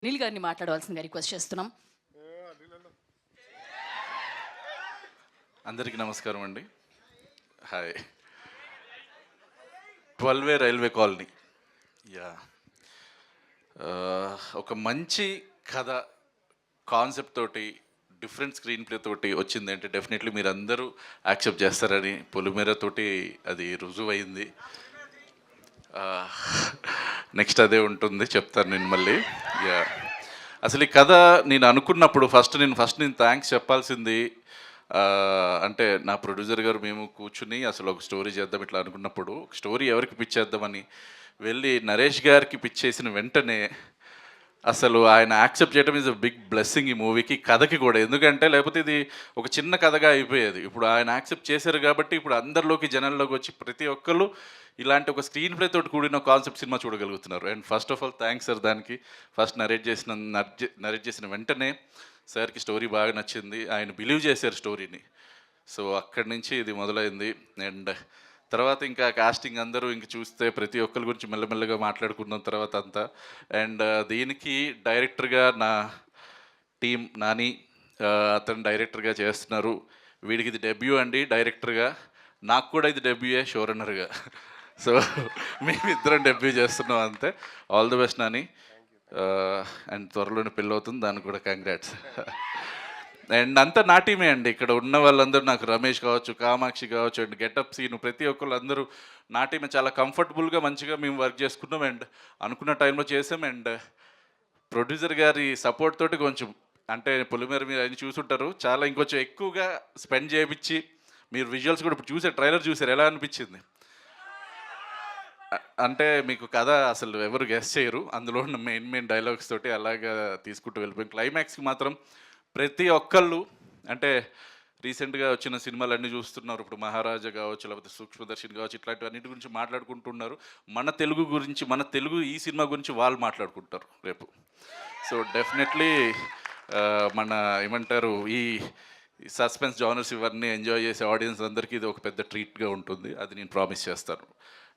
అనిల్ గారిని మాట్లాడవలసిందిగా రిక్వెస్ట్ చేస్తున్నాం. అందరికీ నమస్కారం అండి. హాయ్. 12 railway colony. యా ఒక మంచి కథ కాన్సెప్ట్ తోటి డిఫరెంట్ స్క్రీన్ ప్లే తోటి వచ్చింది అంటే డెఫినెట్లీ మీరు అందరూ యాక్సెప్ట్ చేస్తారని పొలిమేర తోటి అది రుజువైంది. నెక్స్ట్ అదే ఉంటుంది చెప్తాను నేను మళ్ళీ. యా అసలు ఈ కథ నేను అనుకున్నప్పుడు ఫస్ట్ నేను థ్యాంక్స్ చెప్పాల్సింది అంటే నా ప్రొడ్యూసర్ గారు మేము కూర్చుని అసలు ఒక స్టోరీ చేద్దాం ఇట్లా అనుకున్నప్పుడు స్టోరీ ఎవరికి పిచ్ చేద్దామని వెళ్ళి నరేష్ గారికి పిచ్ చేసిన వెంటనే అసలు ఆయన యాక్సెప్ట్ చేయడం ఈజ్ అ బిగ్ బ్లెస్సింగ్ ఈ మూవీకి, కథకి కూడా. ఎందుకంటే లేకపోతే ఇది ఒక చిన్న కథగా అయిపోయేది. ఇప్పుడు ఆయన యాక్సెప్ట్ చేశారు కాబట్టి ఇప్పుడు అందరిలోకి జనాల్లోకి వచ్చి ప్రతి ఒక్కరు ఇలాంటి ఒక స్క్రీన్ ప్లే తోటి కూడిన కాన్సెప్ట్ సినిమా చూడగలుగుతున్నారు. And first of all thanks sir దానికి. ఫస్ట్ నరేట్ చేసిన వెంటనే సార్కి స్టోరీ బాగా నచ్చింది, ఆయన బిలీవ్ చేశారు స్టోరీని. సో అక్కడి నుంచి ఇది మొదలైంది. అండ్ తర్వాత ఇంకా కాస్టింగ్ అందరూ ఇంక చూస్తే ప్రతి ఒక్కరి గురించి మెల్లమెల్లగా మాట్లాడుకున్న తర్వాత అంతా. అండ్ దీనికి డైరెక్టర్గా నా టీం నాని, అతను డైరెక్టర్గా చేస్తున్నారు. వీడికి ఇది డెబ్యూ అండి డైరెక్టర్గా, నాకు కూడా ఇది డెబ్యూయే షో రన్నర్గా. సో మేమిద్దరం డెబ్యూ చేస్తున్నాం అంతే. All the best Nani. And త్వరలోనే పెళ్ళి అవుతుంది, దానికి కూడా కంగ్రాట్స్. అండ్ అంతా నా టీమే అండి. ఇక్కడ ఉన్న వాళ్ళందరూ నాకు రమేష్ కావచ్చు, కామాక్షి కావచ్చు, అండ్ గెటప్ సీను ప్రతి ఒక్కళ్ళు అందరూ నా టీమే. చాలా కంఫర్టబుల్గా మంచిగా మేము వర్క్ చేసుకున్నాం అండ్ అనుకున్న టైంలో చేసాం. అండ్ ప్రొడ్యూసర్ గారి సపోర్ట్ తోటి కొంచెం అంటే పొలిమేర మీరు ఆయన చూసుంటారు, చాలా ఇంకొంచెం ఎక్కువగా స్పెండ్ చేయించి మీరు విజువల్స్ కూడా ఇప్పుడు చూసారు, ట్రైలర్ చూసారు, ఎలా అనిపించింది అంటే మీకు కథ అసలు ఎవరు గెస్ చేయరు. అందులో ఉన్న మెయిన్ డైలాగ్స్ తోటి అలాగా తీసుకుంటూ వెళ్ళిపోయాం. క్లైమాక్స్కి మాత్రం ప్రతి ఒక్కళ్ళు అంటే రీసెంట్గా వచ్చిన సినిమాలన్నీ చూస్తున్నారు. ఇప్పుడు మహారాజా కావచ్చు, లేకపోతే సూక్ష్మదర్శిని కావచ్చు, ఇట్లాంటివన్నిటి గురించి మాట్లాడుకుంటున్నారు. మన తెలుగు గురించి, మన తెలుగు ఈ సినిమా గురించి వాళ్ళు మాట్లాడుకుంటారు రేపు. సో డెఫినెట్లీ మన ఏమంటారు ఈ సస్పెన్స్ జానర్స్ ఇవన్నీ ఎంజాయ్ చేసే ఆడియన్స్ అందరికీ ఇది ఒక పెద్ద ట్రీట్గా ఉంటుంది, అది నేను ప్రామిస్ చేస్తాను.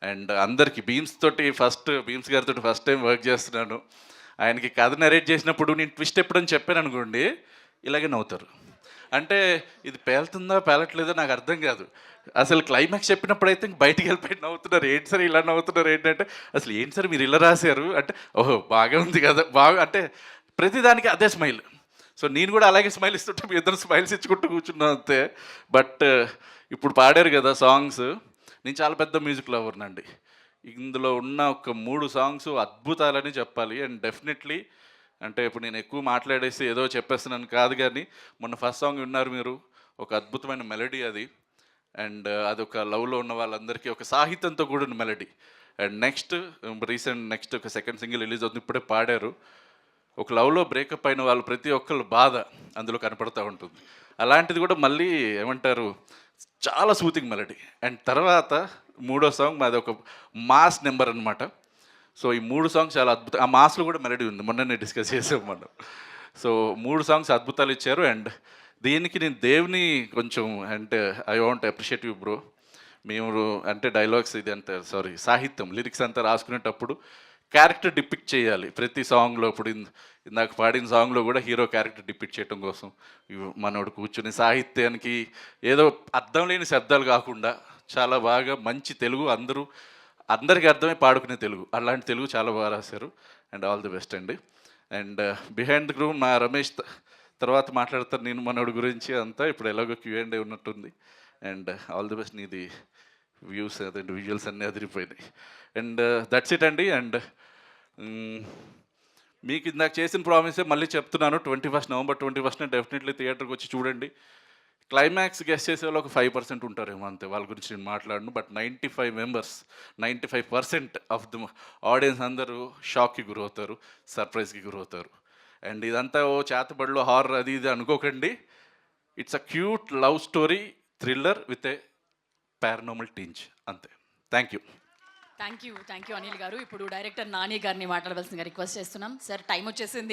అండ్ అందరికీ భీమ్స్ గారితో ఫస్ట్ టైం వర్క్ చేస్తున్నాను. ఆయనకి కథ నరేట్ చేసినప్పుడు నేను ట్విస్ట్ ఎప్పుడని చెప్పాను అనుకోండి, ఇలాగే నవ్వుతారు. అంటే ఇది పేలుతుందా పేలట్లేదో నాకు అర్థం కాదు. అసలు క్లైమాక్స్ చెప్పినప్పుడు అయితే బయటికి వెళ్ళిపోయి నవ్వుతున్నారు. ఏంటి సార్ ఇలా నవ్వుతున్నారు ఏంటంటే, అసలు ఏంటి సార్ మీరు ఇలా రాశారు అంటే, ఓహో బాగా ఉంది కదా బాగా అంటే ప్రతిదానికి అదే స్మైల్. సో నేను కూడా అలాగే స్మైల్ ఇస్తుంటే మీ ఇద్దరు స్మైల్స్ ఇచ్చుకుంటూ కూర్చున్నాం అంతే. బట్ ఇప్పుడు పాడారు కదా సాంగ్స్, నేను చాలా పెద్ద మ్యూజిక్ లవర్నండి. ఇందులో ఉన్న ఒక 3 సాంగ్స్ అద్భుతాలని చెప్పాలి. అండ్ డెఫినెట్లీ అంటే ఇప్పుడు నేను ఎక్కువ మాట్లాడేసి ఏదో చెప్పేస్తున్నాను కాదు, కానీ మొన్న ఫస్ట్ సాంగ్ విన్నారు మీరు, ఒక అద్భుతమైన మెలడీ అది. అండ్ అదొక లవ్లో ఉన్న వాళ్ళందరికీ ఒక సాహిత్యంతో కూడిన మెలడీ. అండ్ నెక్స్ట్ ఒక సెకండ్ సింగిల్ రిలీజ్ అవుతుంది, ఇప్పుడే పాడారు. ఒక లవ్లో బ్రేకప్ అయిన వాళ్ళు ప్రతి ఒక్కళ్ళు బాధ అందులో కనపడుతూ ఉంటుంది. అలాంటిది కూడా మళ్ళీ ఏమంటారు చాలా సూతింగ్ మెలడీ. అండ్ తర్వాత 3వ సాంగ్ మాది ఒక మాస్ నెంబర్ అనమాట. సో ఈ 3 సాంగ్స్ చాలా అద్భుతం. ఆ మాస్లో కూడా మెలడీ ఉంది, మొన్ననే డిస్కస్ చేసాం మనం. సో 3 సాంగ్స్ అద్భుతాలు ఇచ్చారు. అండ్ దీనికి నేను దేవుని కొంచెం అంటే I want appreciate you bro. మేము అంటే డైలాగ్స్ ఇది అంటే సాహిత్యం లిరిక్స్ అంతా రాసుకునేటప్పుడు క్యారెక్టర్ డిపిక్ట్ చేయాలి ప్రతి సాంగ్లో. ఇప్పుడు ఇందాక పాడిన సాంగ్లో కూడా హీరో క్యారెక్టర్ డిపిక్ట్ చేయడం కోసం మనోడు కూర్చుని సాహిత్యానికి ఏదో అర్థం లేని శబ్దాలు కాకుండా చాలా బాగా మంచి తెలుగు అందరికీ అర్థమై పాడుకునే తెలుగు, అలాంటి తెలుగు చాలా బాగా రాశారు. అండ్ ఆల్ ది బెస్ట్ అండి. అండ్ బిహైండ్ ద గ్రూమ్ మా రమేష్ తర్వాత మాట్లాడతారు నేను మనోడి గురించి అంతా. ఇప్పుడు ఎలాగో Q&A ఉన్నట్టుంది. And all the best. నీది వ్యూస్ అదే విజువల్స్ అన్నీ అదిరిపోయినాయి. అండ్ దట్స్ ఇట్ అండి. అండ్ మీకు ఇందాక చేసిన ప్రామిసే మళ్ళీ చెప్తున్నాను, నవంబర్ 21 డెఫినెట్లీ థియేటర్కి వచ్చి చూడండి. క్లైమాక్స్ గెస్ట్ చేసే వాళ్ళు ఒక 5% ఉంటారేమో అంతే, వాళ్ళ గురించి నేను మాట్లాడను. బట్ 95% ఆఫ్ ద ఆడియన్స్ అందరూ షాక్కి గురవుతారు, సర్ప్రైజ్కి గురవుతారు. అండ్ ఇదంతా ఓ చేతబడిలో హారర్ అది ఇది అనుకోకండి. It's a cute love story thriller with a paranormal tinge అంతే. Thank you thank you Anil garu. ఇప్పుడు డైరెక్టర్ నాని గారిని మాట్లాడవలసిందిగా రిక్వెస్ట్ చేస్తున్నాం. సార్ టైం వచ్చేసింది.